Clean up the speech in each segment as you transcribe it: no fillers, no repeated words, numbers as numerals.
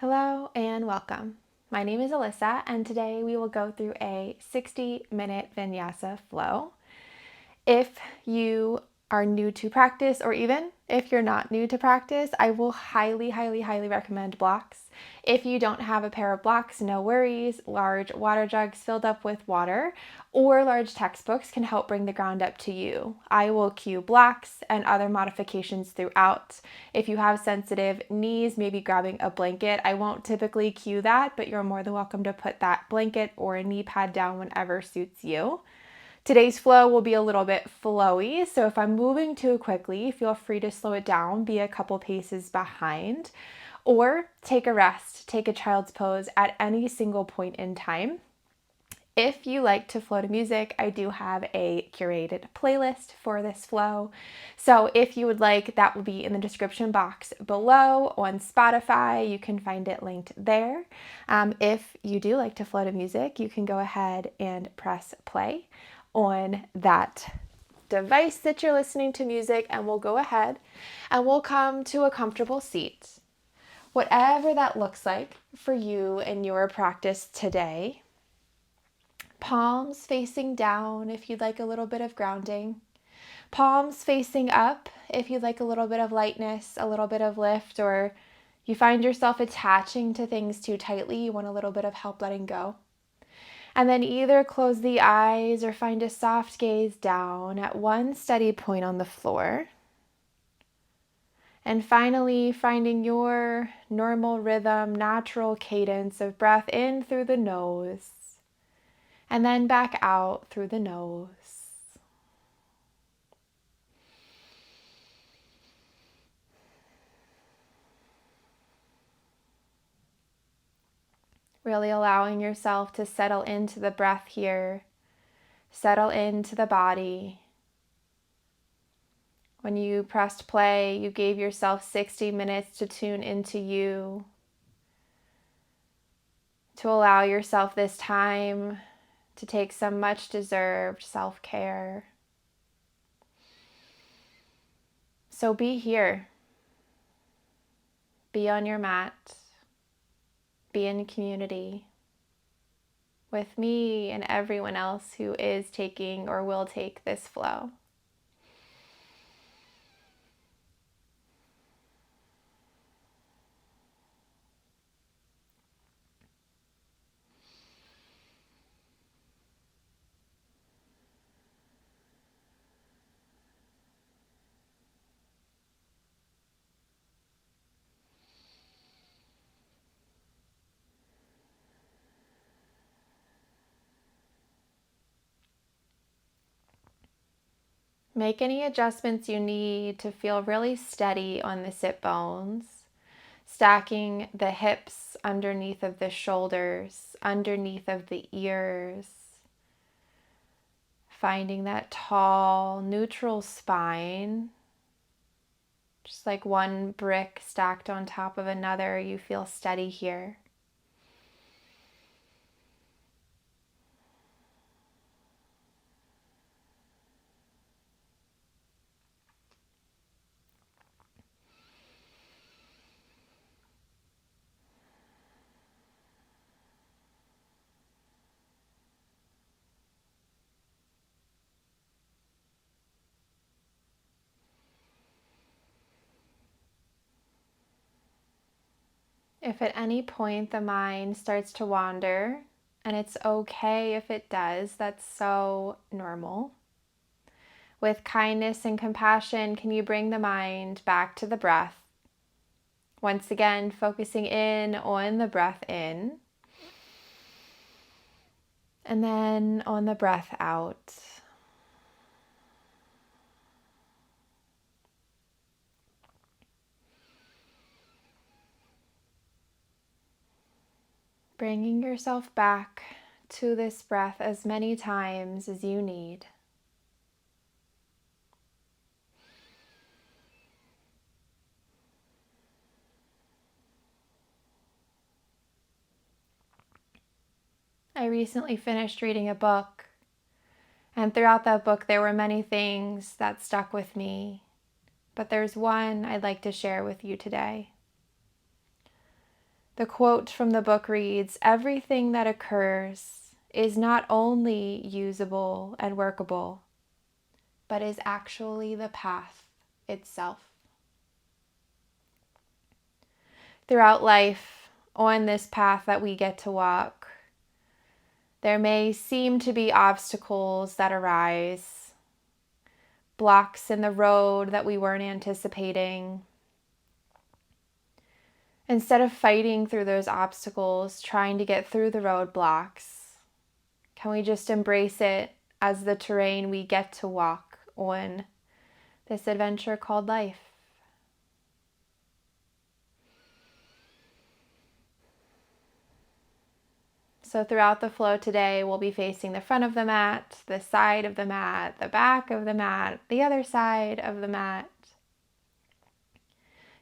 Hello and welcome. My name is Alyssa, and today we will go through a 60-minute vinyasa flow. If you are new to practice, or even if you're not new to practice, I will highly recommend blocks. If you don't have a pair of blocks, no worries. Large water jugs filled up with water or large textbooks can help bring the ground up to you. I will cue blocks and other modifications throughout. If you have sensitive knees, maybe grabbing a blanket. I won't typically cue that, but you're more than welcome to put that blanket or a knee pad down whenever suits you. Today's flow will be a little bit flowy, so if I'm moving too quickly, feel free to slow it down, be a couple paces behind, or take a rest, take a child's pose at any single point in time. If you like to flow to music, I do have a curated playlist for this flow. So if you would like, that will be in the description box below on Spotify. You can find it linked there. If you do like to flow to music, you can go ahead and press play on that device that you're listening to music, and we'll go ahead and we'll come to a comfortable seat. Whatever that looks like for you in your practice today. Palms facing down if you'd like a little bit of grounding. Palms facing up if you'd like a little bit of lightness, a little bit of lift, or you find yourself attaching to things too tightly, you want a little bit of help letting go. And then either close the eyes or find a soft gaze down at one steady point on the floor. And finally, finding your normal rhythm, natural cadence of breath in through the nose, and then back out through the nose. Really allowing yourself to settle into the breath here, settle into the body. When you pressed play, you gave yourself 60 minutes to tune into you, to allow yourself this time to take some much deserved self-care. So be here, be on your mat, be in community with me and everyone else who is taking or will take this flow. Make any adjustments you need to feel really steady on the sit bones, stacking the hips underneath of the shoulders, underneath of the ears, finding that tall, neutral spine, just like one brick stacked on top of another. You feel steady here. If at any point the mind starts to wander, and it's okay if it does, that's so normal. With kindness and compassion, can you bring the mind back to the breath? Once again, focusing in on the breath in, and then on the breath out. Bringing yourself back to this breath as many times as you need. I recently finished reading a book, and throughout that book there were many things that stuck with me, but there's one I'd like to share with you today. The quote from the book reads, "Everything that occurs is not only usable and workable, but is actually the path itself." Throughout life, on this path that we get to walk, there may seem to be obstacles that arise, blocks in the road that we weren't anticipating. Instead of fighting through those obstacles, trying to get through the roadblocks, can we just embrace it as the terrain we get to walk on this adventure called life? So throughout the flow today, we'll be facing the front of the mat, the side of the mat, the back of the mat, the other side of the mat.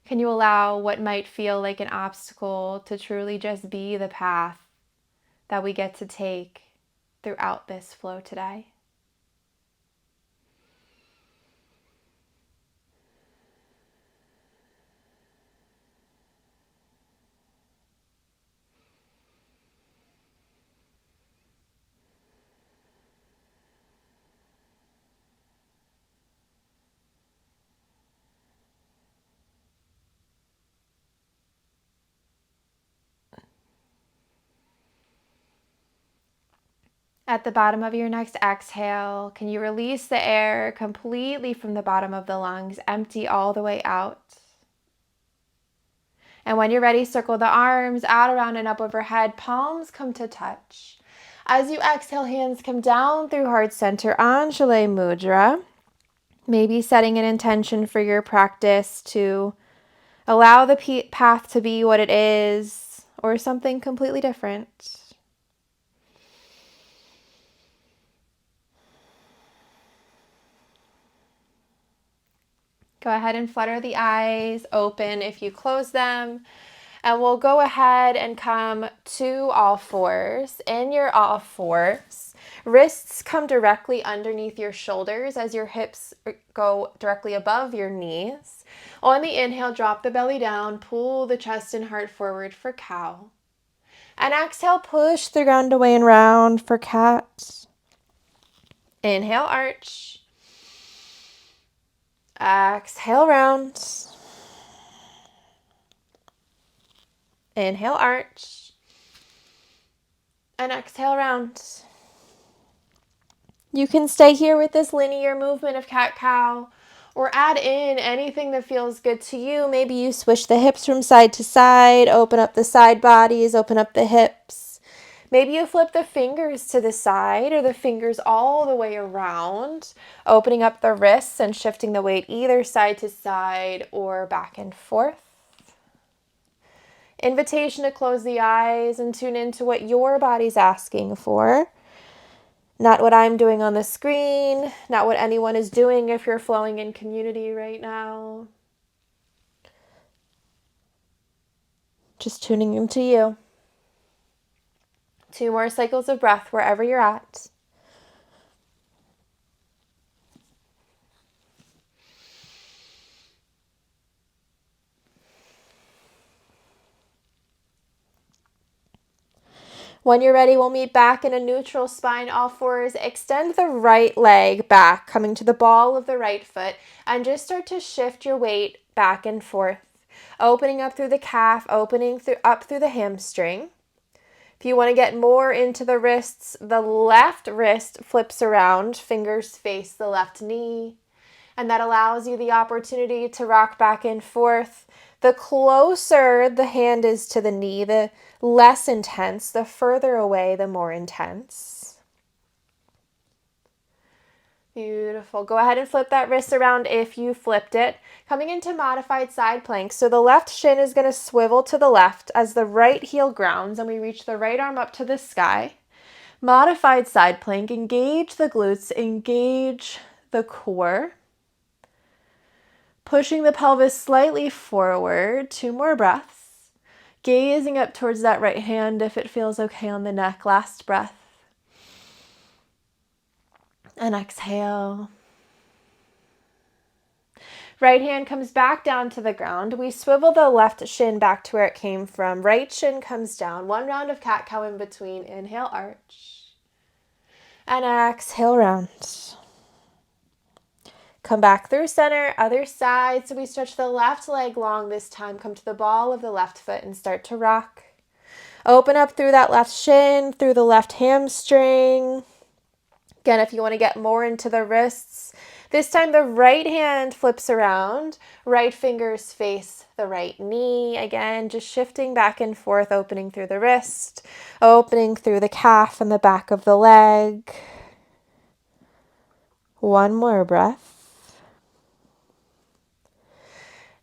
Can you allow what might feel like an obstacle to truly just be the path that we get to take throughout this flow today? At the bottom of your next exhale, can you release the air completely from the bottom of the lungs, empty all the way out? And when you're ready, circle the arms out, around, and up overhead. Palms come to touch. As you exhale, hands come down through heart center, Anjali Mudra. Maybe setting an intention for your practice to allow the path to be what it is, or something completely different. Go ahead and flutter the eyes open if you close them. And we'll go ahead and come to all fours. In your all fours, wrists come directly underneath your shoulders as your hips go directly above your knees. On the inhale, drop the belly down, pull the chest and heart forward for cow. And exhale, push the ground away and round for cat. Inhale, arch. Exhale, round. Inhale, arch. And exhale, round. You can stay here with this linear movement of cat-cow or add in anything that feels good to you. Maybe you swish the hips from side to side, open up the side bodies, open up the hips. Maybe you flip the fingers to the side or the fingers all the way around, opening up the wrists and shifting the weight either side to side or back and forth. Invitation to close the eyes and tune into what your body's asking for. Not what I'm doing on the screen, not what anyone is doing if you're flowing in community right now. Just tuning into you. 2 more cycles of breath wherever you're at. When you're ready, we'll meet back in a neutral spine, all fours. Extend the right leg back, coming to the ball of the right foot, and just start to shift your weight back and forth. Opening up through the calf, opening up through the hamstring. If you want to get more into the wrists, the left wrist flips around, fingers face the left knee, and that allows you the opportunity to rock back and forth. The closer the hand is to the knee, the less intense. The further away, the more intense. Beautiful. Go ahead and flip that wrist around if you flipped it. Coming into modified side plank. So the left shin is going to swivel to the left as the right heel grounds and we reach the right arm up to the sky. Modified side plank. Engage the glutes, engage the core. Pushing the pelvis slightly forward. 2 more breaths. Gazing up towards that right hand if it feels okay on the neck. Last breath. And exhale. Right hand comes back down to the ground. We swivel the left shin back to where it came from. Right shin comes down. 1 round of cat-cow in between. Inhale, arch. And exhale, round. Come back through center, other side. So we stretch the left leg long this time. Come to the ball of the left foot and start to rock. Open up through that left shin, through the left hamstring. Again, if you want to get more into the wrists, this time the right hand flips around, right fingers face the right knee. Again, just shifting back and forth, opening through the wrist, opening through the calf and the back of the leg. One more breath.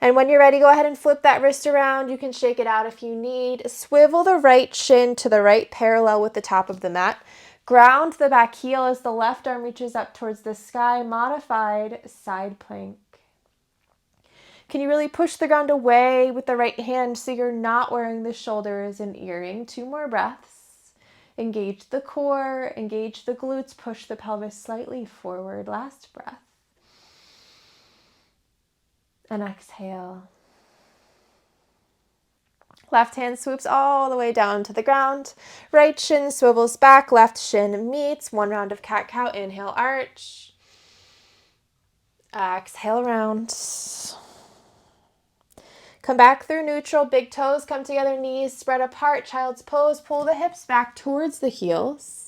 And when you're ready, go ahead and flip that wrist around. You can shake it out if you need. Swivel the right shin to the right parallel with the top of the mat. Ground the back heel as the left arm reaches up towards the sky. Modified side plank. Can you really push the ground away with the right hand so you're not wearing the shoulder as an earring? 2 more breaths. Engage the core, engage the glutes, push the pelvis slightly forward. Last breath. And exhale. Left hand swoops all the way down to the ground. Right shin swivels back, left shin meets. 1 round of cat-cow. Inhale, arch. Exhale, round. Come back through neutral. Big toes come together, knees spread apart. Child's pose. Pull the hips back towards the heels.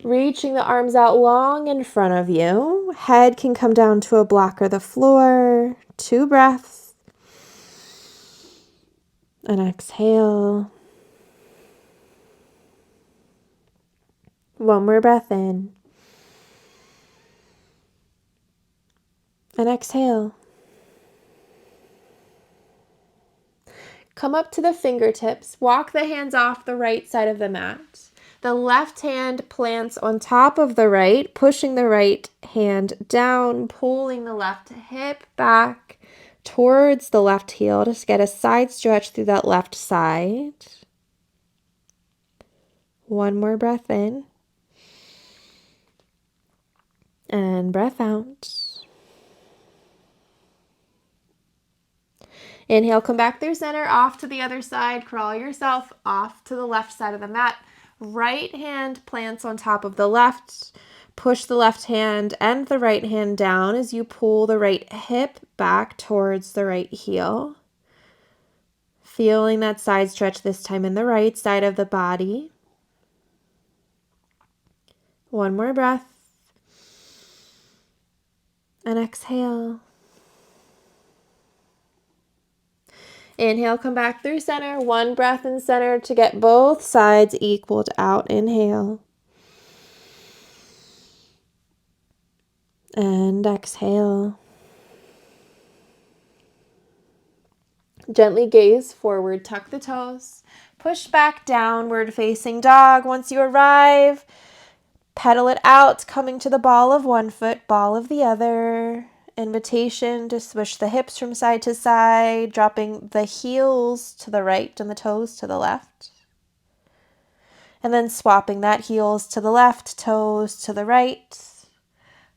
Reaching the arms out long in front of you. Head can come down to a block or the floor. 2 breaths. And exhale. 1 more breath in. And exhale. Come up to the fingertips. Walk the hands off the right side of the mat. The left hand plants on top of the right, pushing the right hand down, pulling the left hip back towards the left heel. Just get a side stretch through that left side. 1 more breath in. And breath out. Inhale, come back through center, off to the other side. Crawl yourself off to the left side of the mat. Right hand plants on top of the left. Push the left hand and the right hand down as you pull the right hip back towards the right heel. Feeling that side stretch this time in the right side of the body. 1 more breath. And exhale. Inhale, come back through center. 1 breath in center to get both sides equaled out. Inhale. And exhale. Gently gaze forward, tuck the toes. Push back, downward facing dog. Once you arrive, pedal it out, coming to the ball of 1 foot, ball of the other. Invitation to swish the hips from side to side, dropping the heels to the right and the toes to the left. And then swapping that, heels to the left, toes to the right.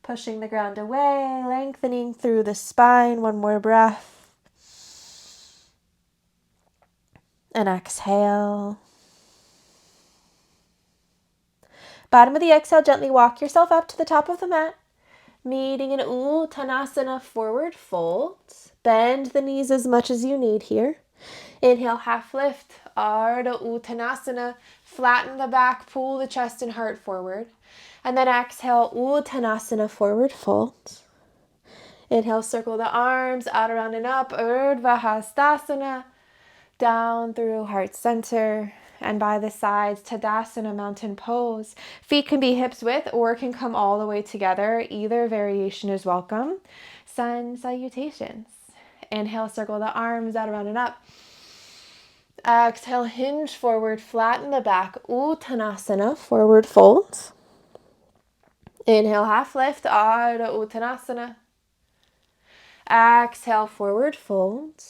Pushing the ground away, lengthening through the spine. 1 more breath. And exhale. Bottom of the exhale, gently walk yourself up to the top of the mat. Meeting in Uttanasana, forward fold. Bend the knees as much as you need here. Inhale, half lift, Ardha Uttanasana. Flatten the back, pull the chest and heart forward. And then exhale, Uttanasana, forward fold. Inhale, circle the arms out, around, and up, Urdhva Hastasana. Down through heart center. And by the sides, Tadasana, mountain pose. Feet can be hips width or can come all the way together. Either variation is welcome. Sun salutations. Inhale, circle the arms out, around, and up. Exhale, hinge forward, flatten the back. Uttanasana, forward fold. Inhale, half lift, Ardha Uttanasana. Exhale, forward fold.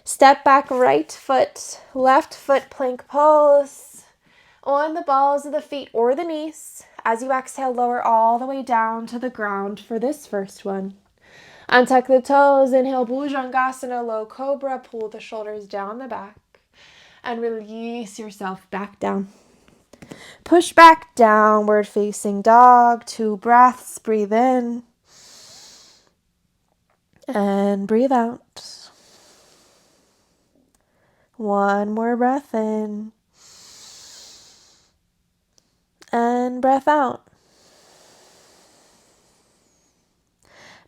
Step back, right foot, left foot, plank pose. On the balls of the feet or the knees. As you exhale, lower all the way down to the ground for this first one. Untuck the toes. Inhale, Bhujangasana, low cobra. Pull the shoulders down the back. And release yourself back down. Push back, downward facing dog. 2 breaths. Breathe in. And breathe out. 1 more breath in. And breath out.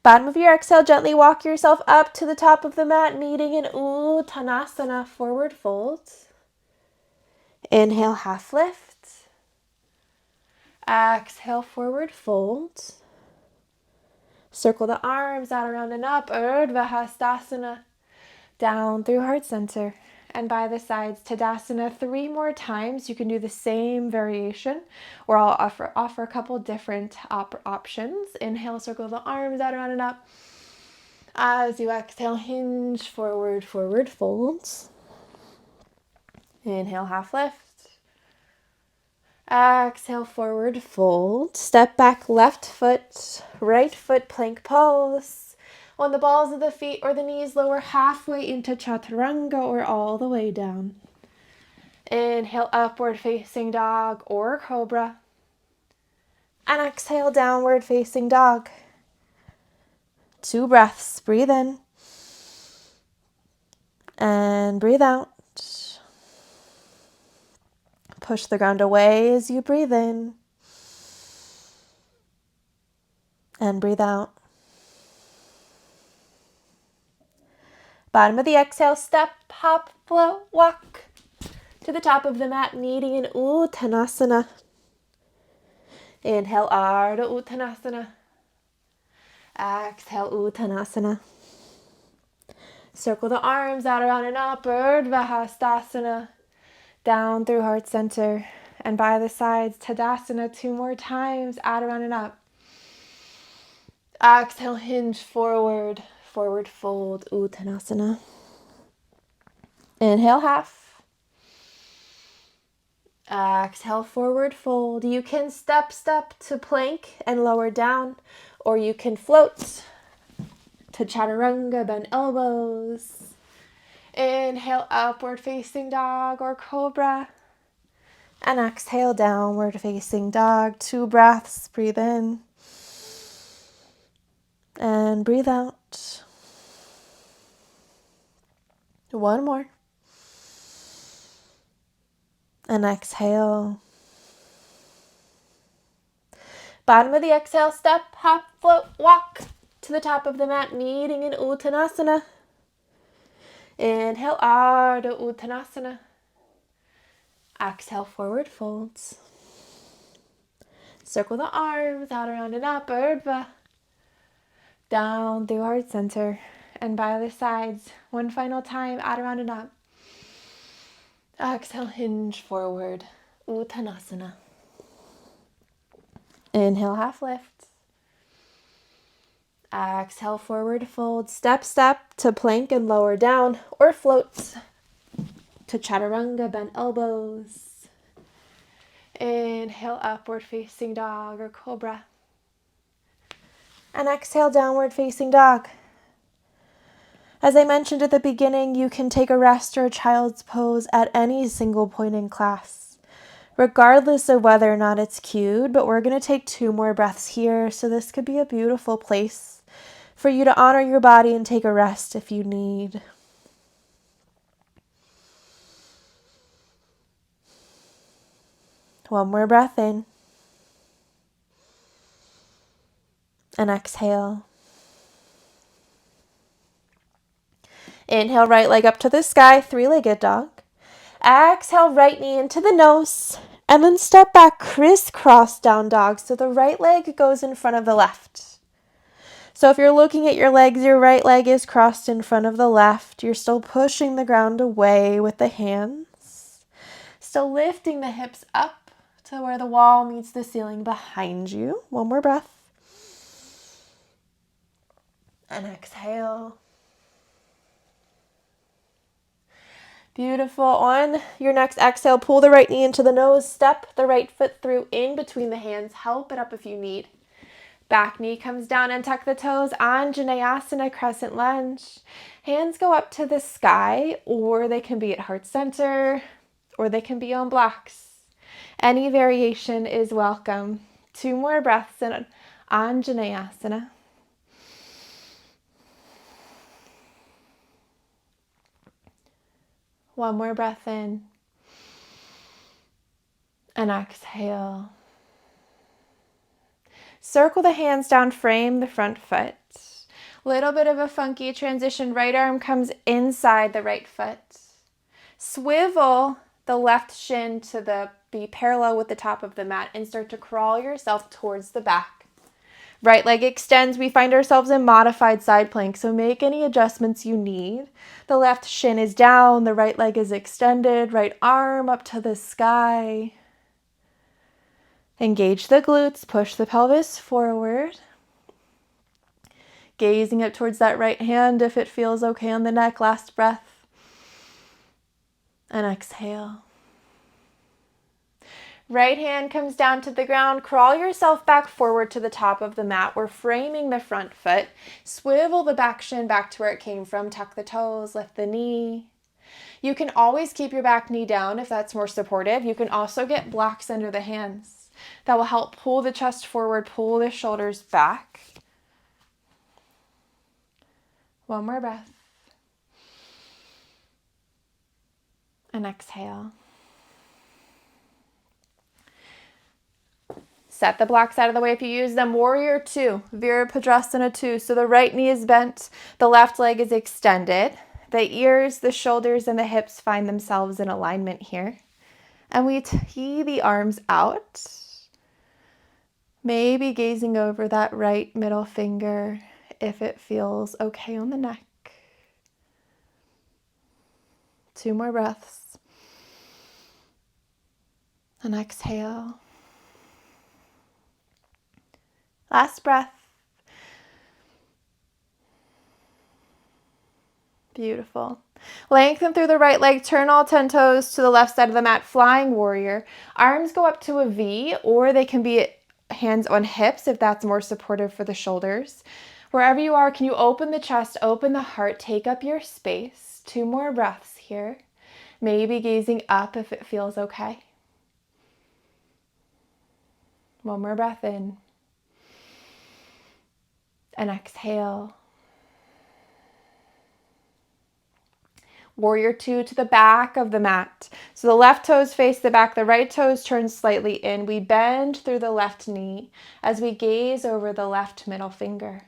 Bottom of your exhale, gently walk yourself up to the top of the mat, meeting in Uttanasana, forward fold. Inhale, half lift. Exhale, forward fold. Circle the arms out, around and up, Urdhva Hastasana, down through heart center. And by the sides, Tadasana 3 more times. You can do the same variation, or I'll offer a couple different options. Inhale, circle the arms out, around and up. As you exhale, hinge forward, forward folds. Inhale, half lift. Exhale, forward fold. Step back, left foot, right foot, plank pose. On the balls of the feet or the knees, lower halfway into chaturanga or all the way down. Inhale, upward facing dog or cobra. And exhale, downward facing dog. 2 breaths. Breathe in. And breathe out. Push the ground away as you breathe in. And breathe out. Bottom of the exhale, step, hop, float, walk to the top of the mat, meeting in Uttanasana. Inhale, Ardha Uttanasana. Exhale, Uttanasana. Circle the arms out, around and up, Urdhva Hastasana, down through heart center. And by the sides, Tadasana 2 more times, out, around and up. Exhale, hinge forward, forward fold, Uttanasana. Inhale, half. Exhale, forward fold. You can step to plank and lower down, or you can float to chaturanga, bend elbows. Inhale, upward facing dog or cobra. And exhale, downward facing dog. 2 breaths. Breathe in. And breathe out. 1 more. And exhale. Bottom of the exhale, step, hop, float, walk to the top of the mat, meeting in Uttanasana. Inhale, Ardha Uttanasana. Exhale, forward folds. Circle the arms out, around and up, Urdhva. Down through heart center. And by the sides, 1 final time, out, around and up. Exhale, hinge forward, Uttanasana. Inhale, half lift. Exhale, forward fold. Step to plank and lower down, or float to chaturanga, bend elbows. Inhale, upward facing dog or cobra. And exhale, downward facing dog. As I mentioned at the beginning, you can take a rest or a child's pose at any single point in class, regardless of whether or not it's cued, but we're going to take 2 more breaths here, so this could be a beautiful place for you to honor your body and take a rest if you need. One more breath in. And exhale. Inhale, right leg up to the sky, 3-legged dog. Exhale, right knee into the nose. And then step back, crisscross down dog. So the right leg goes in front of the left. So if you're looking at your legs, your right leg is crossed in front of the left. You're still pushing the ground away with the hands. Still lifting the hips up to where the wall meets the ceiling behind you. 1 more breath. And exhale. Beautiful. On your next exhale, pull the right knee into the nose. Step the right foot through in between the hands. Help it up if you need. Back knee comes down and tuck the toes. Anjaneyasana, crescent lunge. Hands go up to the sky, or they can be at heart center, or they can be on blocks. Any variation is welcome. 2 more breaths in Anjaneyasana. One more breath in. And exhale. Circle the hands down, frame the front foot. Little bit of a funky transition. Right arm comes inside the right foot. Swivel the left shin to be parallel with the top of the mat and start to crawl yourself towards the back. Right leg extends. We find ourselves in modified side plank, so make any adjustments you need. The left shin is down, the right leg is extended, right arm up to the sky. Engage the glutes, push the pelvis forward. Gazing up towards that right hand if it feels okay on the neck. Last breath. And exhale. Right hand comes down to the ground. Crawl yourself back forward to the top of the mat. We're framing the front foot. Swivel the back shin back to where it came from. Tuck the toes, lift the knee. You can always keep your back knee down if that's more supportive. You can also get blocks under the hands. That will help pull the chest forward, pull the shoulders back. One more breath. And exhale. Set the blocks out of the way if you use them. Warrior 2, Virabhadrasana 2. So the right knee is bent, the left leg is extended. The ears, the shoulders, and the hips find themselves in alignment here. And we tee the arms out. Maybe gazing over that right middle finger if it feels okay on the neck. 2 more breaths. And exhale. Last breath. Beautiful. Lengthen through the right leg. Turn all 10 toes to the left side of the mat. Flying warrior. Arms go up to a V, or they can be hands on hips if that's more supportive for the shoulders. Wherever you are, can you open the chest, open the heart, take up your space. 2 more breaths here. Maybe gazing up if it feels okay. 1 more breath in. And exhale. Warrior 2 to the back of the mat. So the left toes face the back, the right toes turn slightly in. We bend through the left knee as we gaze over the left middle finger.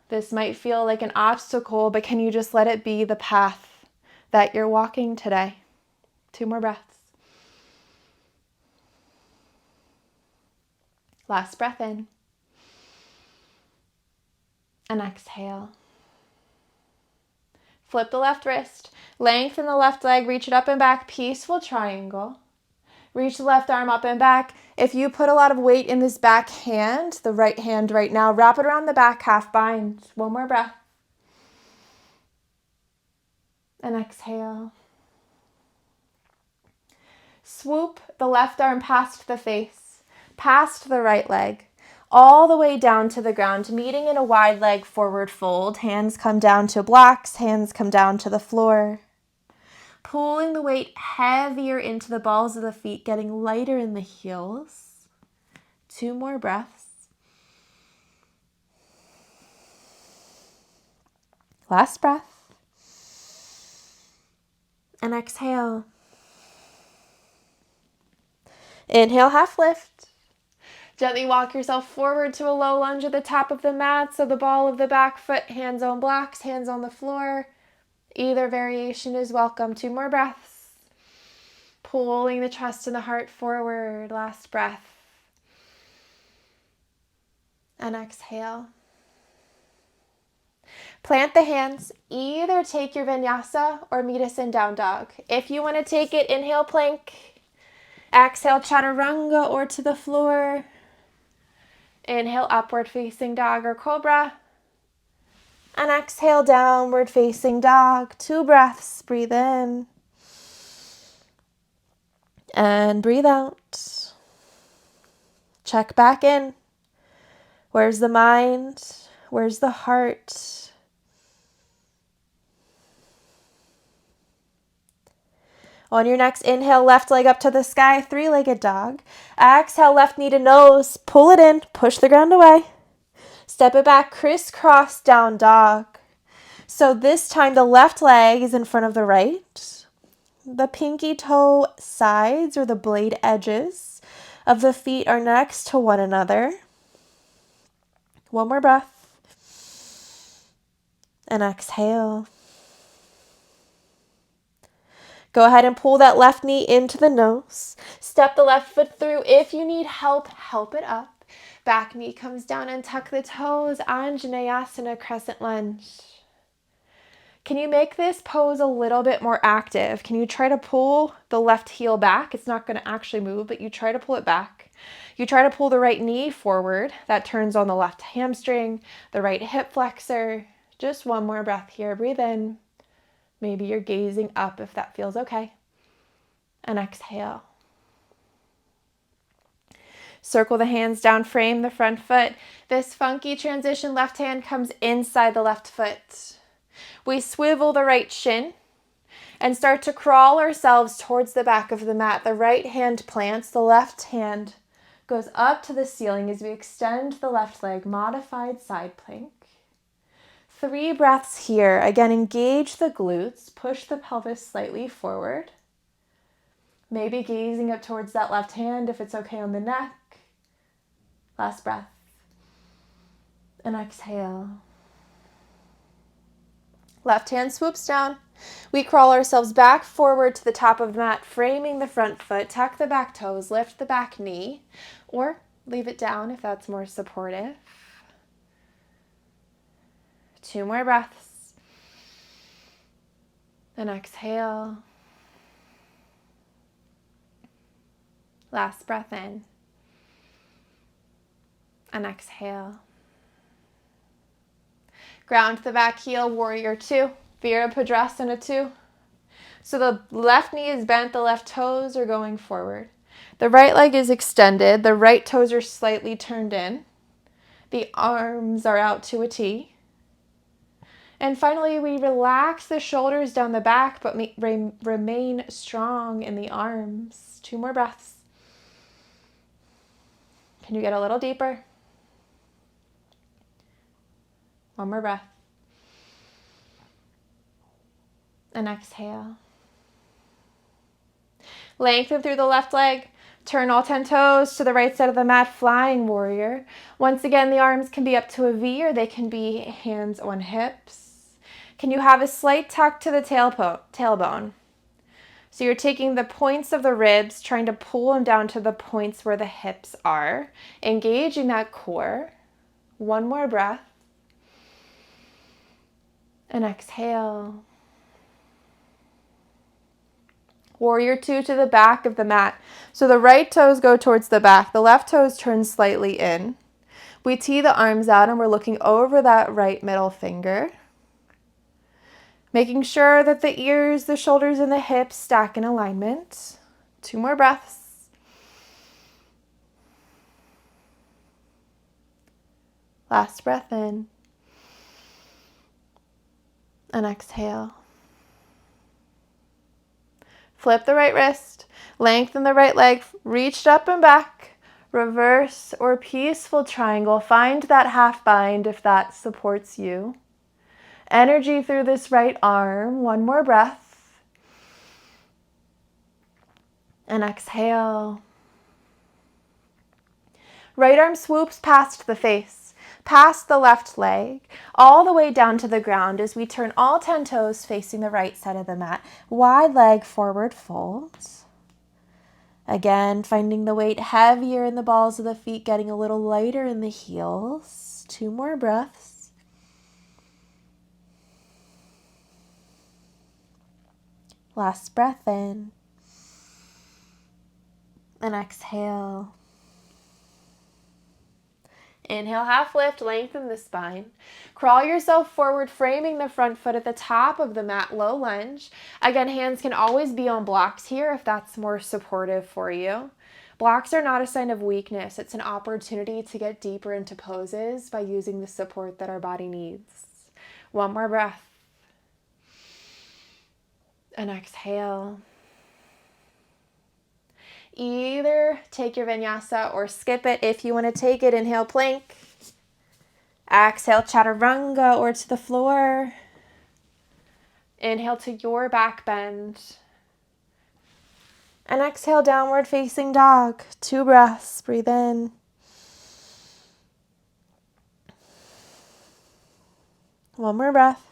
This might feel like an obstacle, but can you just let it be the path that you're walking today? 2 more breaths. Last breath in. And exhale. Flip the left wrist, lengthen the left leg, reach it up and back, peaceful triangle. Reach the left arm up and back. If you put a lot of weight in this back hand, the right hand right now, wrap it around the back, half bind. 1 more breath. And exhale. Swoop the left arm past the face, past the right leg, all the way down to the ground, meeting in a wide leg forward fold. Hands come down to blocks, hands come down to the floor. Pulling the weight heavier into the balls of the feet, getting lighter in the heels. 2 more breaths. Last breath. And exhale. Inhale, half lift. Gently walk yourself forward to a low lunge at the top of the mat. So the ball of the back foot, hands on blocks, hands on the floor. Either variation is welcome. 2 more breaths. Pulling the chest and the heart forward. Last breath. And exhale. Plant the hands. Either take your vinyasa or meet us in down dog. If you want to take it, inhale plank. Exhale chaturanga or to the floor. Inhale upward facing dog or cobra. And exhale downward facing dog. 2 breaths. Breathe in. And breathe out. Check back in. Where's the mind? Where's the heart? On your next inhale, left leg up to the sky, three-legged dog. Exhale, left knee to nose. Pull it in, push the ground away. Step it back, crisscross down dog. So this time the left leg is in front of the right. The pinky toe sides or the blade edges of the feet are next to one another. One more breath. And exhale. Go ahead and pull that left knee into the nose. Step the left foot through. If you need help, help it up. Back knee comes down and tuck the toes. Anjaneyasana, crescent lunge. Can you make this pose a little bit more active? Can you try to pull the left heel back? It's not going to actually move, but you try to pull it back. You try to pull the right knee forward. That turns on the left hamstring, the right hip flexor. Just one more breath here. Breathe in. Maybe you're gazing up if that feels okay. And exhale. Circle the hands down, frame the front foot. This funky transition, left hand comes inside the left foot. We swivel the right shin and start to crawl ourselves towards the back of the mat. The right hand plants, the left hand goes up to the ceiling as we extend the left leg, modified side plank. 3 breaths here. Again, engage the glutes, push the pelvis slightly forward. Maybe gazing up towards that left hand if it's okay on the neck. Last breath. And exhale. Left hand swoops down. We crawl ourselves back forward to the top of the mat, framing the front foot, tuck the back toes, lift the back knee, or leave it down if that's more supportive. 2 more breaths. And exhale. Last breath in. And exhale. Ground the back heel, warrior 2. Virabhadrasana 2. So the left knee is bent, the left toes are going forward. The right leg is extended, the right toes are slightly turned in. The arms are out to a T. And finally, we relax the shoulders down the back, but remain strong in the arms. 2 more breaths. Can you get a little deeper? 1 more breath. And exhale. Lengthen through the left leg. Turn all 10 toes to the right side of the mat, flying warrior. Once again, the arms can be up to a V or they can be hands on hips. Can you have a slight tuck to the tailbone? So you're taking the points of the ribs, trying to pull them down to the points where the hips are, engaging that core. 1 more breath. And exhale. Warrior 2 to the back of the mat. So the right toes go towards the back. The left toes turn slightly in. We tee the arms out and we're looking over that right middle finger. Making sure that the ears, the shoulders, and the hips stack in alignment. 2 more breaths. Last breath in. And exhale. Flip the right wrist, lengthen the right leg, reach up and back, reverse or peaceful triangle. Find that half bind if that supports you. Energy through this right arm. 1 more breath. And exhale. Right arm swoops past the face, past the left leg, all the way down to the ground as we turn all 10 toes facing the right side of the mat. Wide leg forward folds. Again, finding the weight heavier in the balls of the feet, getting a little lighter in the heels. 2 more breaths. Last breath in. And exhale. Inhale, half lift, lengthen the spine. Crawl yourself forward, framing the front foot at the top of the mat, low lunge. Again, hands can always be on blocks here if that's more supportive for you. Blocks are not a sign of weakness. It's an opportunity to get deeper into poses by using the support that our body needs. One more breath. And exhale. Either take your vinyasa or skip it. If you want to take it, inhale plank. Exhale chaturanga or to the floor. Inhale to your back bend. And exhale downward facing dog. 2 breaths. Breathe in. One more breath.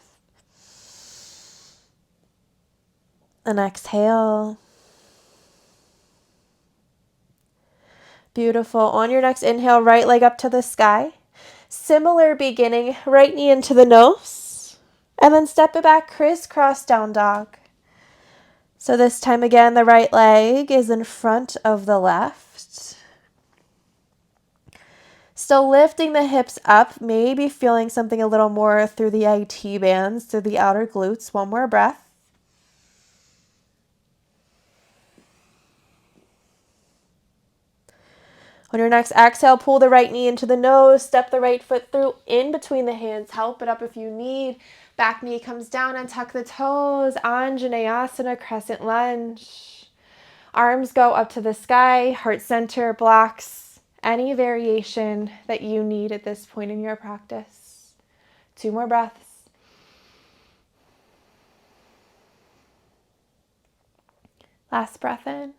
And exhale. Beautiful. On your next inhale, right leg up to the sky. Similar beginning, right knee into the nose. And then step it back, crisscross down dog. So this time again, the right leg is in front of the left. Still lifting the hips up, maybe feeling something a little more through the IT bands, through the outer glutes. One more breath. On your next exhale, pull the right knee into the nose, step the right foot through in between the hands, help it up if you need. Back knee comes down and tuck the toes, Anjaneyasana, crescent lunge. Arms go up to the sky, heart center, blocks, any variation that you need at this point in your practice. 2 more breaths. Last breath in.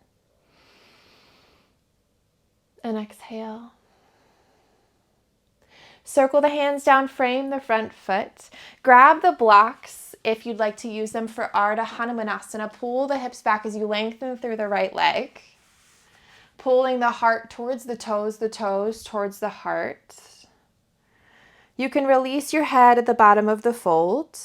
And exhale. Circle the hands down, frame the front foot. Grab the blocks if you'd like to use them for Ardha Hanumanasana. Pull the hips back as you lengthen through the right leg. Pulling the heart towards the toes towards the heart. You can release your head at the bottom of the fold.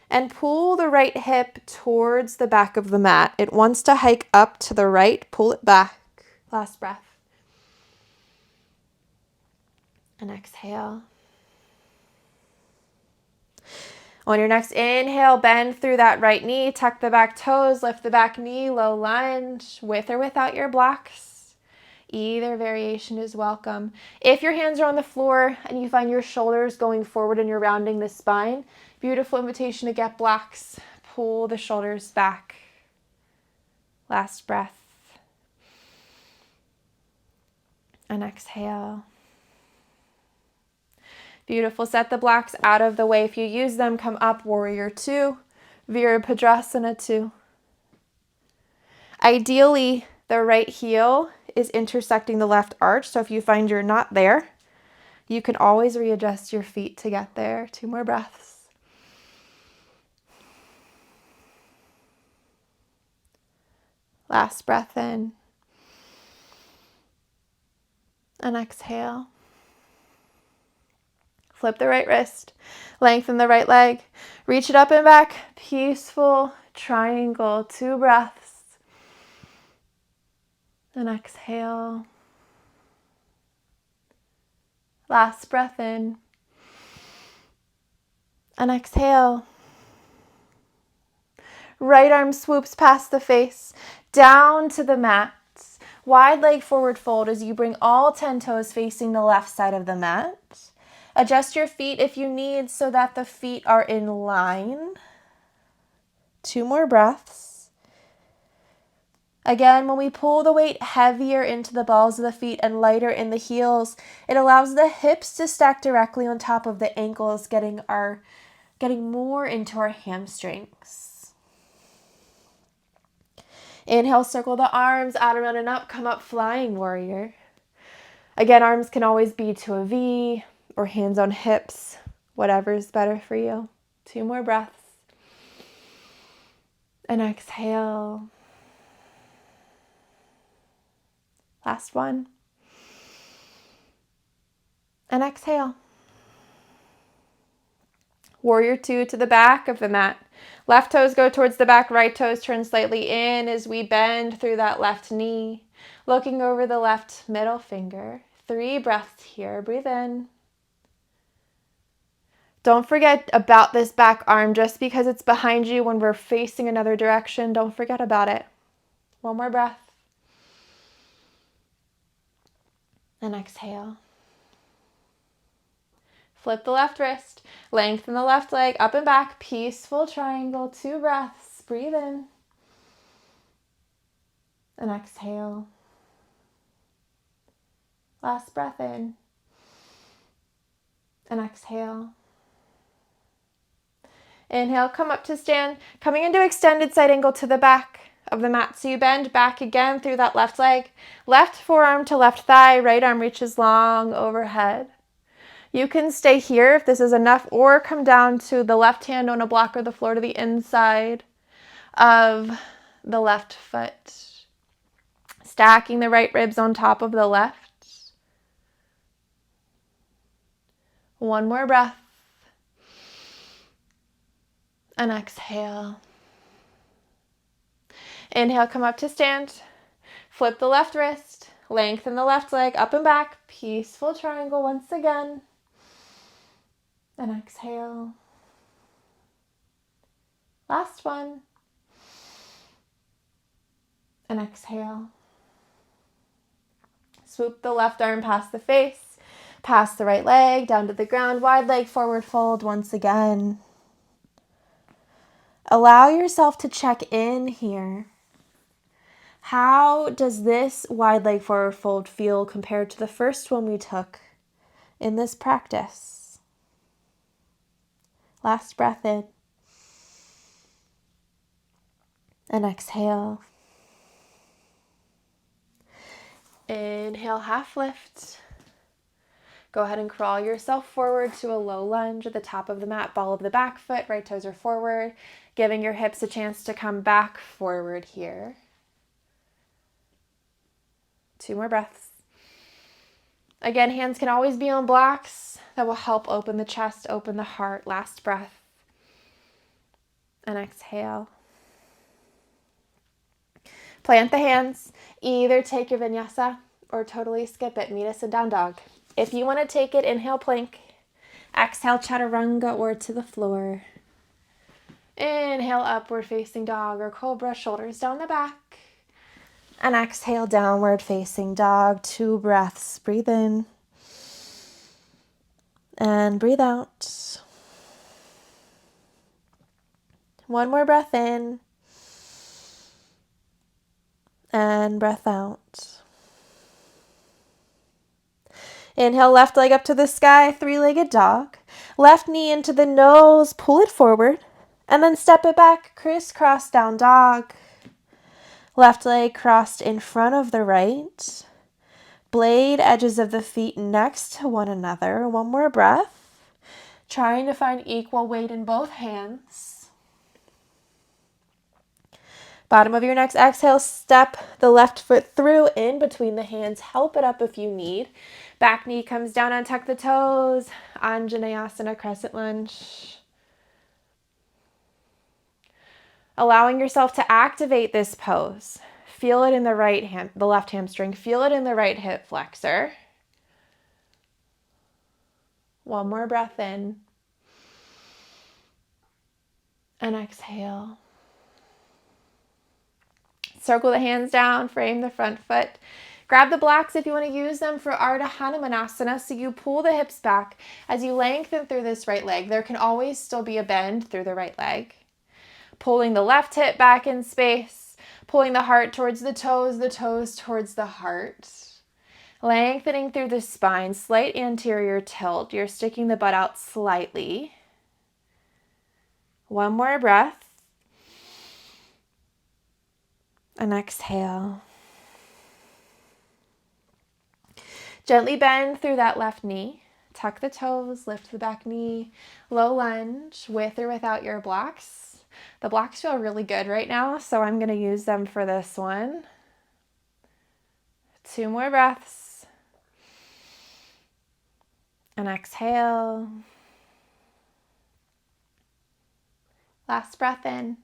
And pull the right hip towards the back of the mat. It wants to hike up to the right. Pull it back. Last breath. And exhale. On your next inhale, bend through that right knee, tuck the back toes, lift the back knee, low lunge, with or without your blocks. Either variation is welcome. If your hands are on the floor and you find your shoulders going forward and you're rounding the spine, beautiful invitation to get blocks. Pull the shoulders back. Last breath. And exhale. Beautiful. Set the blocks out of the way. If you use them, come up, warrior 2, Virabhadrasana 2. Ideally, the right heel is intersecting the left arch. So if you find you're not there, you can always readjust your feet to get there. 2 more breaths. Last breath in. And exhale. Flip the right wrist, lengthen the right leg, reach it up and back, peaceful triangle, 2 breaths. And exhale. Last breath in. And exhale. Right arm swoops past the face, down to the mat. Wide leg forward fold as you bring all 10 toes facing the left side of the mat. Adjust your feet if you need so that the feet are in line. 2 more breaths. Again, when we pull the weight heavier into the balls of the feet and lighter in the heels, it allows the hips to stack directly on top of the ankles, getting more into our hamstrings. Inhale, circle the arms out around and up, come up, flying warrior. Again, arms can always be to a V or hands on hips, whatever is better for you. 2 more breaths. And exhale. Last one. And exhale. Warrior 2 to the back of the mat. Left toes go towards the back, right toes turn slightly in as we bend through that left knee, looking over the left middle finger. 3 breaths here. Breathe in. Don't forget about this back arm. Just because it's behind you when we're facing another direction, don't forget about it. 1 more breath. And exhale. Flip the left wrist, lengthen the left leg, up and back, peaceful triangle, 2 breaths. Breathe in. And exhale. Last breath in. And exhale. Inhale, come up to stand, coming into extended side angle to the back of the mat. So you bend back again through that left leg, left forearm to left thigh, right arm reaches long overhead. You can stay here if this is enough, or come down to the left hand on a block or the floor to the inside of the left foot. Stacking the right ribs on top of the left. One more breath. And exhale. Inhale, come up to stand. Flip the left wrist. Lengthen the left leg, up and back. Peaceful triangle once again. And exhale. Last one. And exhale. Swoop the left arm past the face, past the right leg, down to the ground. Wide leg forward fold once again. Allow yourself to check in here. How does this wide leg forward fold feel compared to the first one we took in this practice? Last breath in. And exhale. Inhale, half lift. Go ahead and crawl yourself forward to a low lunge at the top of the mat. Ball of the back foot, right toes are forward, giving your hips a chance to come back forward here. 2 more breaths. Again, hands can always be on blocks. That will help open the chest, open the heart. Last breath. And exhale. Plant the hands. Either take your vinyasa or totally skip it. Meet us in down dog. If you want to take it, inhale plank. Exhale chaturanga or to the floor. Inhale upward facing dog or cobra, shoulders down the back. And exhale downward facing dog. 2 breaths. Breathe in. And breathe out. 1 more breath in. And breath out. Inhale, left leg up to the sky, 3-legged dog. Left knee into the nose, pull it forward. And then step it back, crisscross down dog. Left leg crossed in front of the right. Blade edges of the feet next to one another. 1 more breath. Trying to find equal weight in both hands. Bottom of your next exhale, step the left foot through in between the hands. Help it up if you need. Back knee comes down, untuck the toes. Anjaneyasana, crescent lunge. Allowing yourself to activate this pose. Feel it in the right hand, the left hamstring. Feel it in the right hip flexor. 1 more breath in. And exhale. Circle the hands down, frame the front foot. Grab the blocks if you want to use them for Ardha Hanumanasana. So you pull the hips back as you lengthen through this right leg. There can always still be a bend through the right leg. Pulling the left hip back in space. Pulling the heart towards the toes towards the heart. Lengthening through the spine, slight anterior tilt. You're sticking the butt out slightly. 1 more breath. And exhale. Gently bend through that left knee. Tuck the toes, lift the back knee. Low lunge with or without your blocks. The blocks feel really good right now, so I'm going to use them for this one. 2 more breaths. And exhale. Last breath in.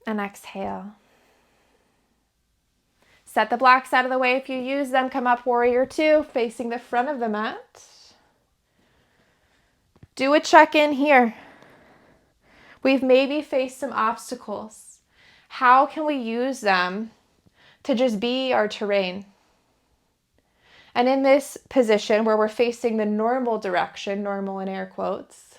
And exhale. Set the blocks out of the way if you use them. Come up, warrior 2, facing the front of the mat. Do a check-in here. We've maybe faced some obstacles. How can we use them to just be our terrain? And in this position where we're facing the normal direction, normal in air quotes,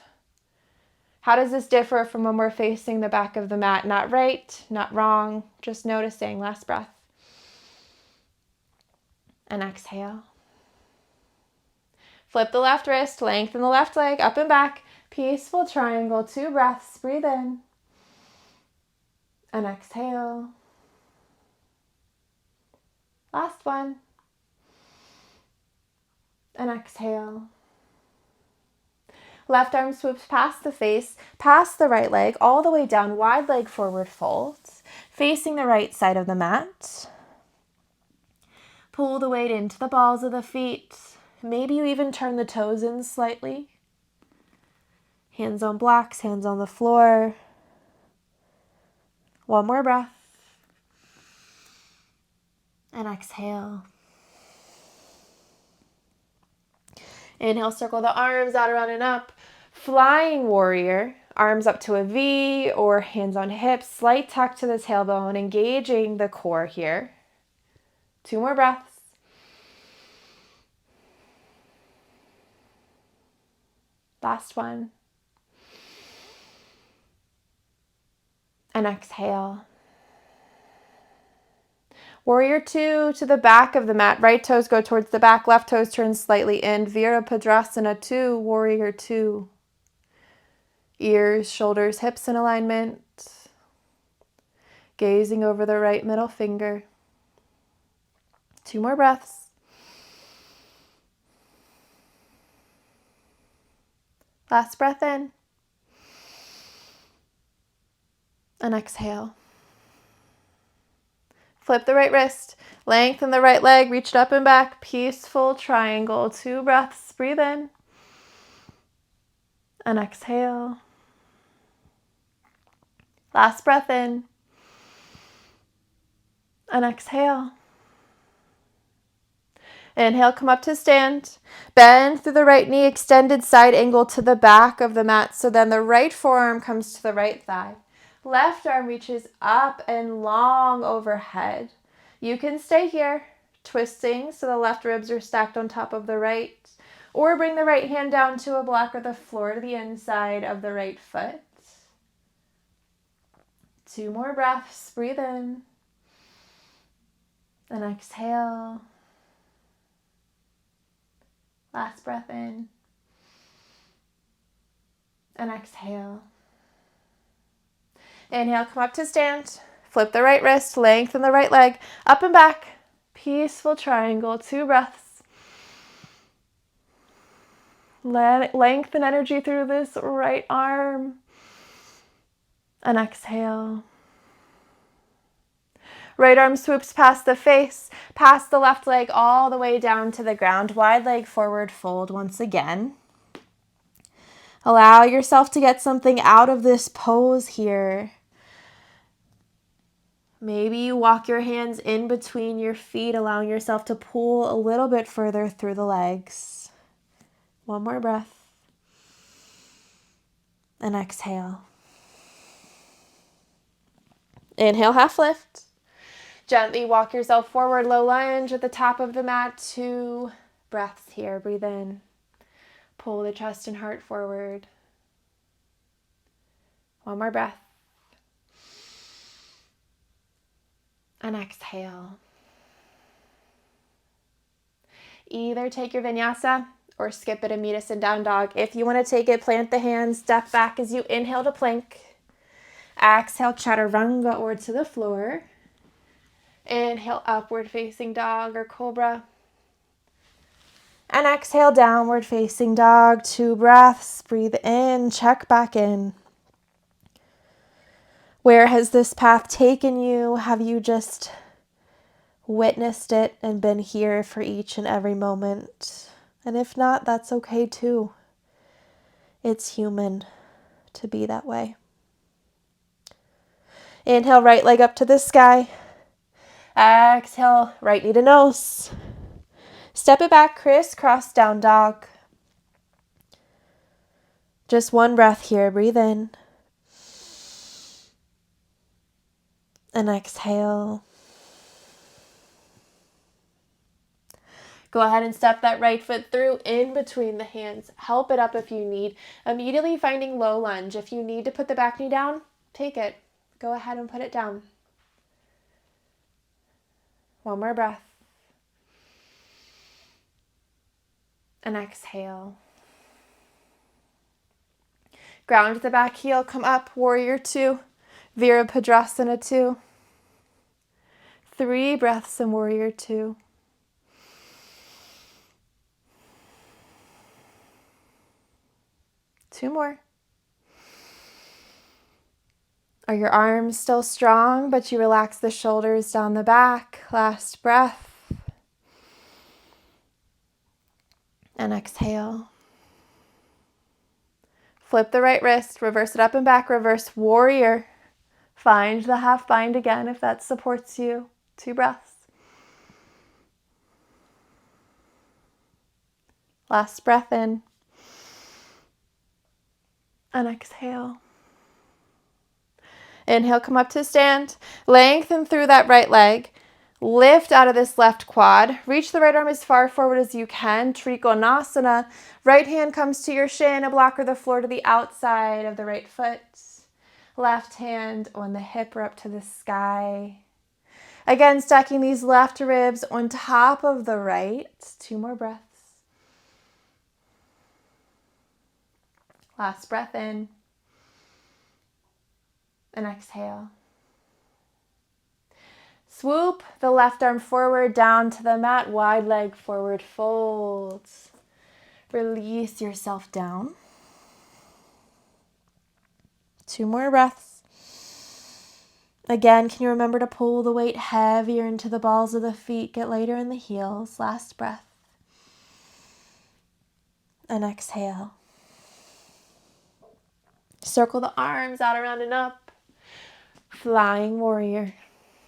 how does this differ from when we're facing the back of the mat? Not right, not wrong, just noticing. Last breath. And exhale. Flip the left wrist, lengthen the left leg, up and back. Peaceful triangle, 2 breaths. Breathe in. And exhale. Last one. And exhale. Left arm swoops past the face, past the right leg, all the way down, wide leg forward folds, facing the right side of the mat. Pull the weight into the balls of the feet. Maybe you even turn the toes in slightly. Hands on blocks, hands on the floor. One more breath. And exhale. Inhale, circle the arms out, around, and up. Flying warrior, arms up to a V or hands on hips, slight tuck to the tailbone, engaging the core here. 2 more breaths. Last one. And exhale. Warrior 2 to the back of the mat. Right toes go towards the back, left toes turn slightly in. Virabhadrasana 2, Warrior 2. Ears, shoulders, hips in alignment. Gazing over the right middle finger. 2 more breaths. Last breath in. And exhale. Flip the right wrist. Lengthen the right leg. Reach it up and back. Peaceful triangle. 2 breaths. Breathe in. And exhale. Last breath in. And exhale. Inhale, come up to stand. Bend through the right knee, extended side angle to the back of the mat. So then the right forearm comes to the right thigh. Left arm reaches up and long overhead. You can stay here, twisting so the left ribs are stacked on top of the right, or bring the right hand down to a block or the floor to the inside of the right foot. 2 more breaths. Breathe in. And exhale. Last breath in. And exhale. Inhale, come up to stand. Flip the right wrist, lengthen the right leg, up and back. Peaceful triangle, 2 breaths. Lengthen energy through this right arm. And exhale. Right arm swoops past the face, past the left leg, all the way down to the ground. Wide leg forward fold once again. Allow yourself to get something out of this pose here. Maybe you walk your hands in between your feet, allowing yourself to pull a little bit further through the legs. 1 more breath. And exhale. Inhale, half lift. Gently walk yourself forward, low lunge at the top of the mat. 2 breaths here. Breathe in. Pull the chest and heart forward. 1 more breath. And exhale. Either take your vinyasa or skip it and meet us in down dog. If you want to take it, plant the hands, step back as you inhale to plank. Exhale, chaturanga or to the floor. Inhale, upward facing dog or cobra. And exhale, downward facing dog. 2 breaths. Breathe in, check back in. Where has this path taken you? Have you just witnessed it and been here for each and every moment? And if not, that's okay too. It's human to be that way. Inhale, right leg up to the sky. Exhale, right knee to nose. Step it back, crisscross down dog. Just 1 breath here. Breathe in. And exhale. Go ahead and step that right foot through in between the hands. Help it up if you need. Immediately finding low lunge. If you need to put the back knee down, take it. Go ahead and put it down. One more breath. And exhale. Ground the back heel, come up, warrior 2, Virabhadrasana 2. 3 breaths in warrior 2. Two more. Are your arms still strong, but you relax the shoulders down the back? Last breath. And exhale. Flip the right wrist, reverse it up and back, reverse warrior. Find the half bind again if that supports you. 2 breaths. Last breath in. And exhale. Inhale, come up to stand. Lengthen through that right leg. Lift out of this left quad. Reach the right arm as far forward as you can. Trikonasana. Right hand comes to your shin, a blocker the floor to the outside of the right foot. Left hand on the hip or up to the sky. Again, stacking these left ribs on top of the right. 2 more breaths. Last breath in. And exhale. Swoop the left arm forward down to the mat. Wide leg forward folds. Release yourself down. 2 more breaths. Again, can you remember to pull the weight heavier into the balls of the feet? Get lighter in the heels. Last breath. And exhale. Circle the arms out, around, and up. Flying warrior.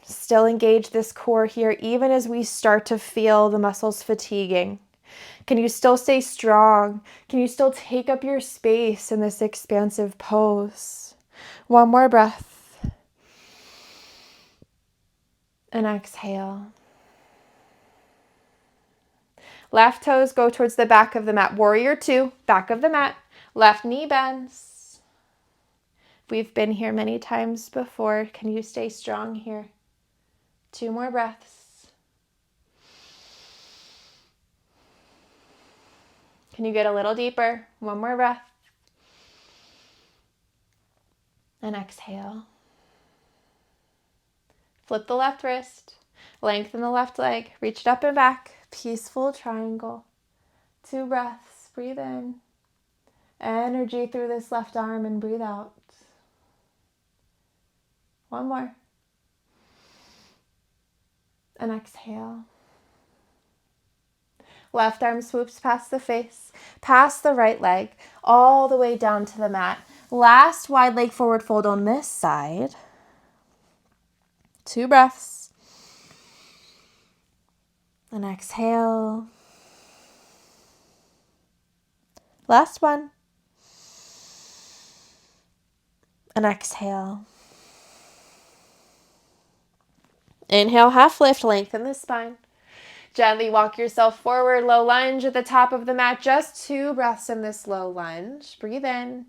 Still engage this core here, even as we start to feel the muscles fatiguing. Can you still stay strong? Can you still take up your space in this expansive pose? 1 more breath. And exhale. Left toes go towards the back of the mat. Warrior 2, back of the mat. Left knee bends. We've been here many times before. Can you stay strong here? 2 more breaths. Can you get a little deeper? 1 more breath. And exhale. Flip the left wrist. Lengthen the left leg. Reach it up and back. Peaceful triangle. 2 breaths. Breathe in. Energy through this left arm and breathe out. 1 more. And exhale. Left arm swoops past the face, past the right leg, all the way down to the mat. Last wide leg forward fold on this side. 2 breaths. And exhale. Last one. And exhale. Inhale, half lift, lengthen the spine. Gently walk yourself forward, low lunge at the top of the mat. Just 2 breaths in this low lunge. Breathe in.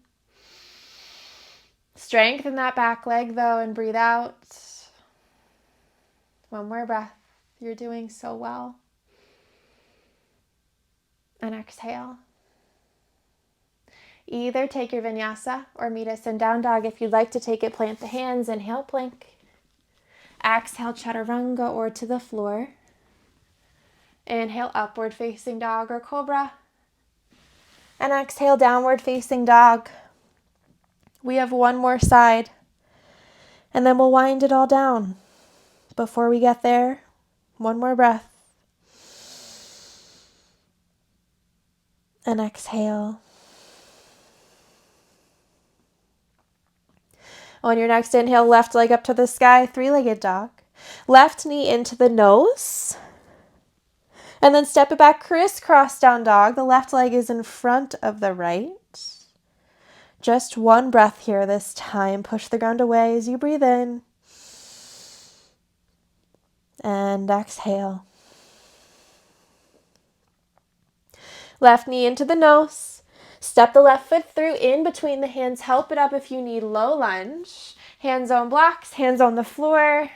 Strengthen that back leg though and breathe out. 1 more breath. You're doing so well. And exhale. Either take your vinyasa or meet us in down dog. If you'd like to take it, plant the hands. Inhale, plank. Exhale, chaturanga or to the floor. Inhale, upward facing dog or cobra. And exhale, downward facing dog. We have 1 more side. And then we'll wind it all down. Before we get there, 1 more breath. And exhale. On your next inhale, left leg up to the sky, 3-legged dog. Left knee into the nose. And then step it back, crisscross down dog. The left leg is in front of the right. Just 1 breath here this time. Push the ground away as you breathe in. And exhale. Left knee into the nose. Step the left foot through in between the hands. Help it up if you need. Low lunge. Hands on blocks, hands on the floor.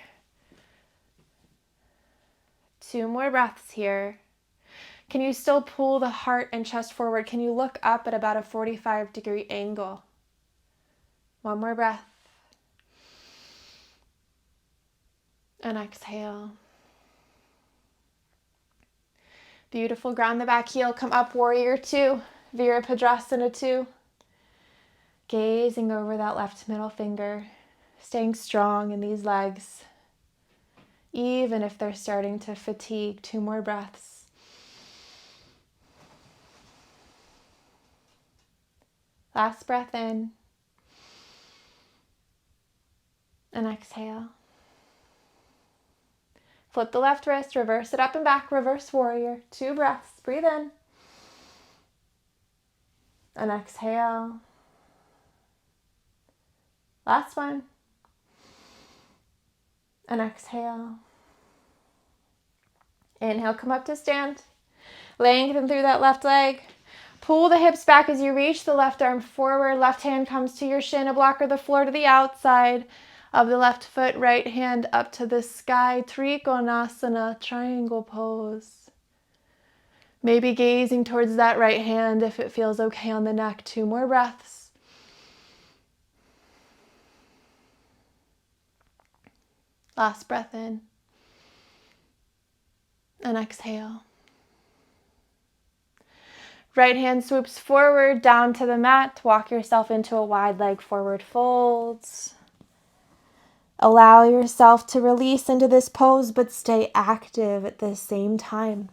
2 more breaths here. Can you still pull the heart and chest forward? Can you look up at about a 45-degree angle? 1 more breath. And exhale. Beautiful. Ground the back heel. Come up, warrior 2. Virabhadrasana 2. Gazing over that left middle finger. Staying strong in these legs. Even if they're starting to fatigue. 2 more breaths. Last breath in. And exhale. Flip the left wrist, reverse it up and back, reverse warrior. 2 breaths. Breathe in. And exhale. Last one. And exhale. Inhale, come up to stand. Lengthen through that left leg. Pull the hips back as you reach the left arm forward. Left hand comes to your shin, a blocker the floor to the outside of the left foot. Right hand up to the sky. Trikonasana, triangle pose. Maybe gazing towards that right hand if it feels okay on the neck. 2 more breaths. Last breath in. And exhale. Right hand swoops forward down to the mat. Walk yourself into a wide leg forward folds. Allow yourself to release into this pose, but stay active at the same time.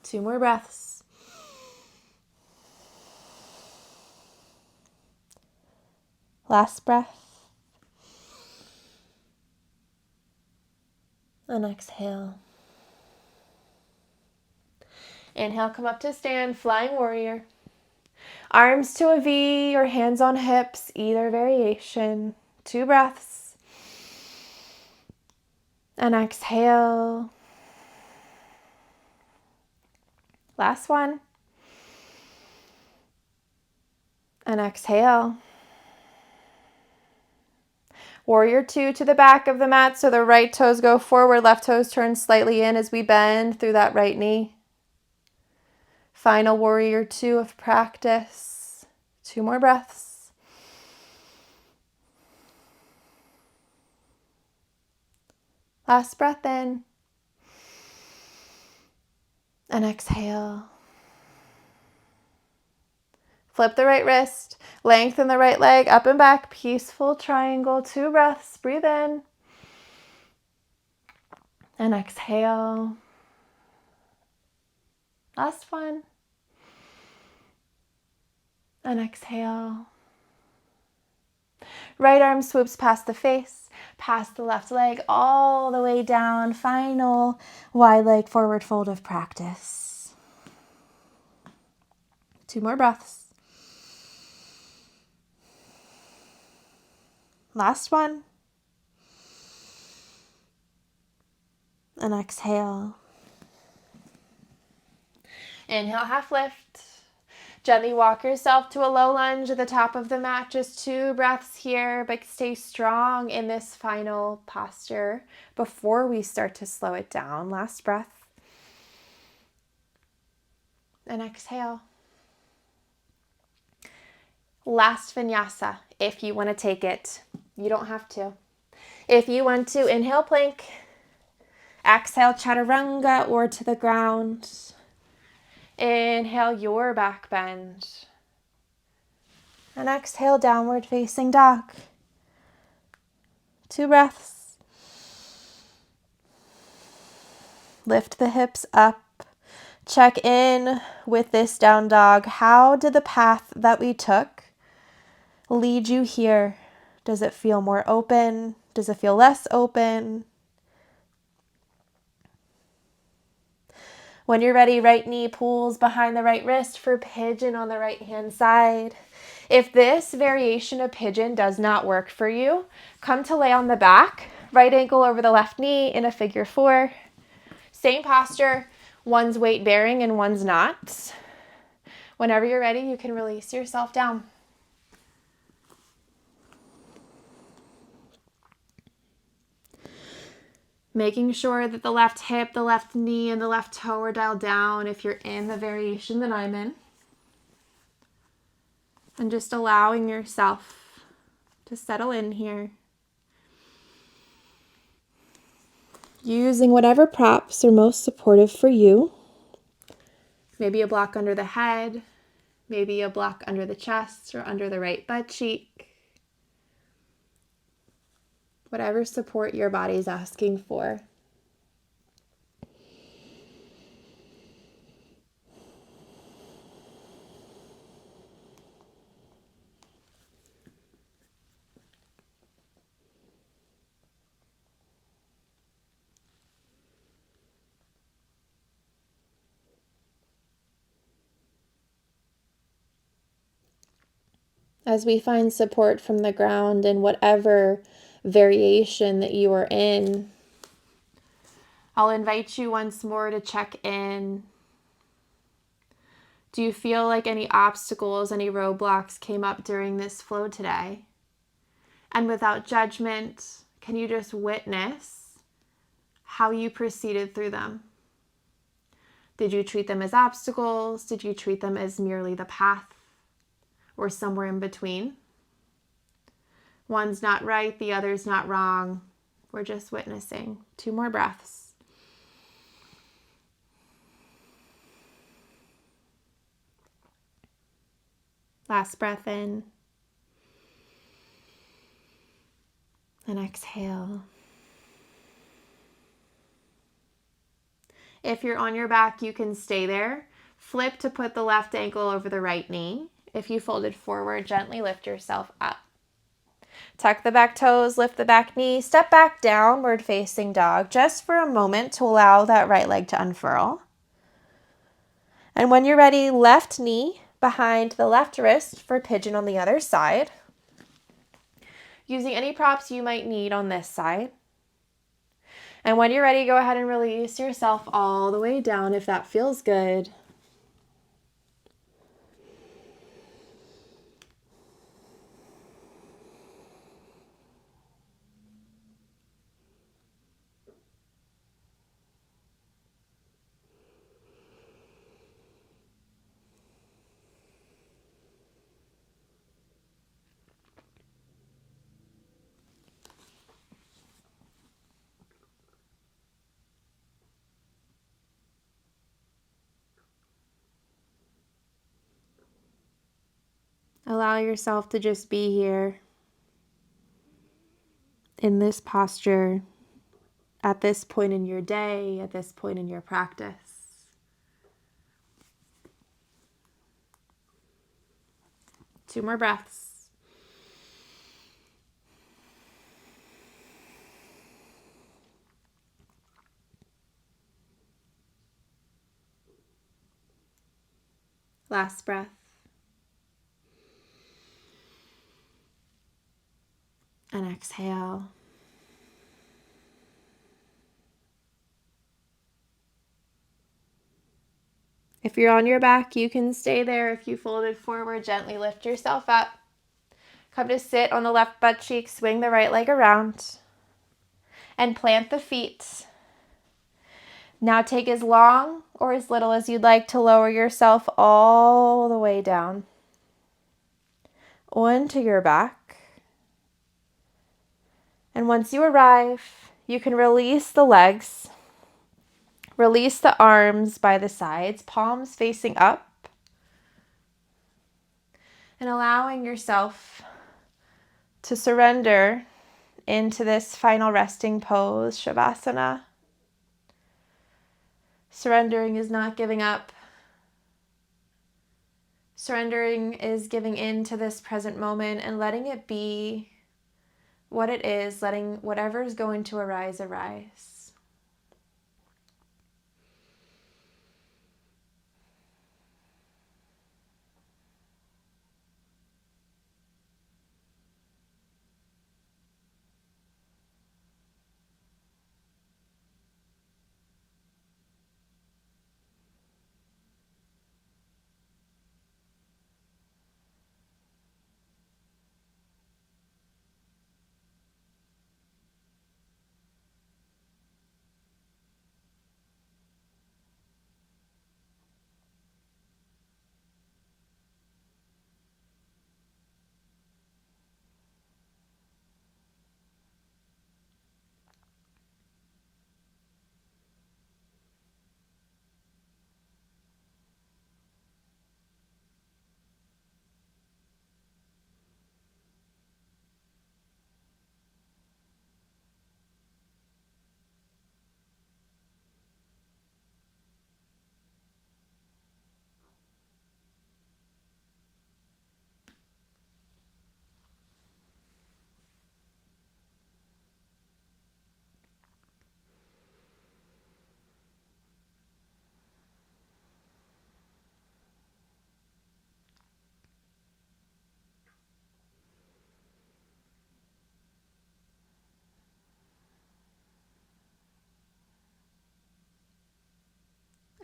2 more breaths. Last breath. And exhale. Inhale, come up to stand, flying warrior. Arms to a V or hands on hips, either variation. 2 breaths. And exhale. Last one. And exhale. Warrior 2 to the back of the mat so the right toes go forward, left toes turn slightly in as we bend through that right knee. Final warrior 2 of practice. 2 more breaths. Last breath in. And exhale. Flip the right wrist, lengthen the right leg, up and back, peaceful triangle, 2 breaths, breathe in. And exhale. Last one. And exhale. Right arm swoops past the face, past the left leg, all the way down. Final wide leg forward fold of practice. 2 more breaths. Last one. And exhale. Inhale, half lift. Gently walk yourself to a low lunge at the top of the mat. Just 2 breaths here, but stay strong in this final posture before we start to slow it down. Last breath. And exhale. Last vinyasa, if you want to take it. You don't have to. If you want to, inhale, plank. Exhale, chaturanga or to the ground. Inhale, your back bend. And exhale, downward facing dog. 2 breaths. Lift the hips up. Check in with this down dog. How did the path that we took lead you here? Does it feel more open? Does it feel less open? When you're ready, right knee pulls behind the right wrist for pigeon on the right hand side. If this variation of pigeon does not work for you, come to lay on the back, right ankle over the left knee in a figure 4. Same posture. One's weight bearing and one's not. Whenever you're ready, you can release yourself down. Making sure that the left hip, the left knee, and the left toe are dialed down if you're in the variation that I'm in. And just allowing yourself to settle in here. Using whatever props are most supportive for you. Maybe a block under the head, maybe a block under the chest or under the right butt cheek. Whatever support your body is asking for. As we find support from the ground in whatever variation that you are in, I'll invite you once more to check in. Do you feel like any obstacles, any roadblocks came up during this flow today? And without judgment, can you just witness how you proceeded through them? Did you treat them as obstacles? Did you treat them as merely the path? Or somewhere in between? One's not right, the other's not wrong. We're just witnessing. 2 more breaths. Last breath in. And exhale. If you're on your back, you can stay there. Flip to put the left ankle over the right knee. If you folded forward, gently lift yourself up. Tuck the back toes, lift the back knee, step back, downward facing dog, just for a moment to allow that right leg to unfurl. And when you're ready, left knee behind the left wrist for pigeon on the other side. Using any props you might need on this side. And when you're ready, go ahead and release yourself all the way down if that feels good. Allow yourself to just be here in this posture at this point in your day, at this point in your practice. 2 more breaths. Last breath. And exhale. If you're on your back, you can stay there. If you folded forward, gently lift yourself up. Come to sit on the left butt cheek, swing the right leg around, and plant the feet. Now take as long or as little as you'd like to lower yourself all the way down onto your back. And once you arrive, you can release the legs, release the arms by the sides, palms facing up, and allowing yourself to surrender into this final resting pose, Shavasana. Surrendering is not giving up. Surrendering is giving in to this present moment and letting it be what it is, letting whatever is going to arise, arise.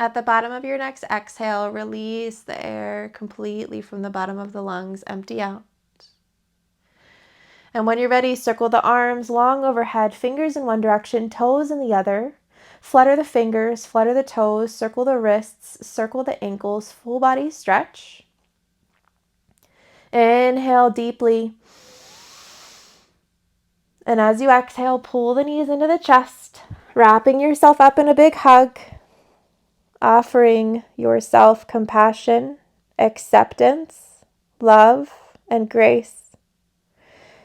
At the bottom of your next exhale, release the air completely from the bottom of the lungs. Empty out. And when you're ready, circle the arms long overhead, fingers in one direction, toes in the other. Flutter the fingers, flutter the toes, circle the wrists, circle the ankles, full body stretch. Inhale deeply. And as you exhale, pull the knees into the chest, wrapping yourself up in a big hug, offering yourself compassion, acceptance, love, and grace.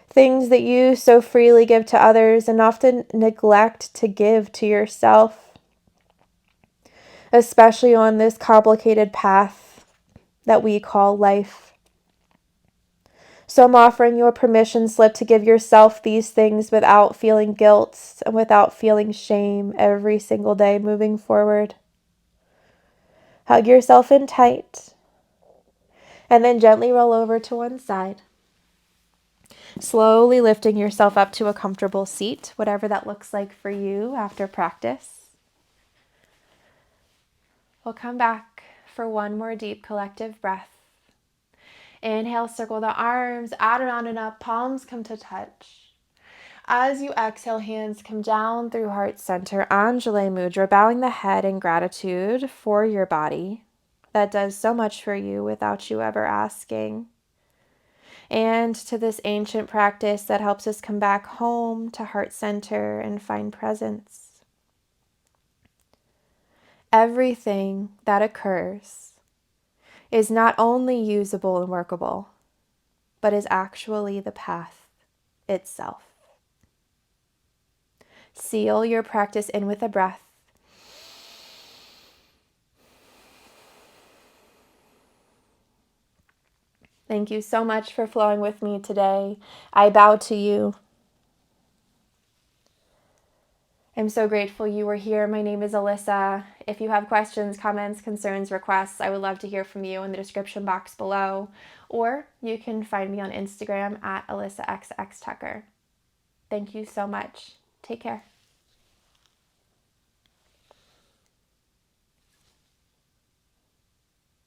Things that you so freely give to others and often neglect to give to yourself, especially on this complicated path that we call life. So I'm offering you a permission slip to give yourself these things without feeling guilt and without feeling shame every single day moving forward. Hug yourself in tight and then gently roll over to one side. Slowly lifting yourself up to a comfortable seat, whatever that looks like for you after practice. We'll come back for one more deep collective breath. Inhale, circle the arms out and on and up, palms come to touch. As you exhale, hands come down through heart center, Anjali Mudra, bowing the head in gratitude for your body that does so much for you without you ever asking. And to this ancient practice that helps us come back home to heart center and find presence. Everything that occurs is not only usable and workable, but is actually the path itself. Seal your practice in with a breath. Thank you so much for flowing with me today. I bow to you. I'm so grateful you were here. My name is Alyssa. If you have questions, comments, concerns, requests, I would love to hear from you in the description box below. Or you can find me on Instagram at AlyssaXXTucker. Thank you so much. Take care.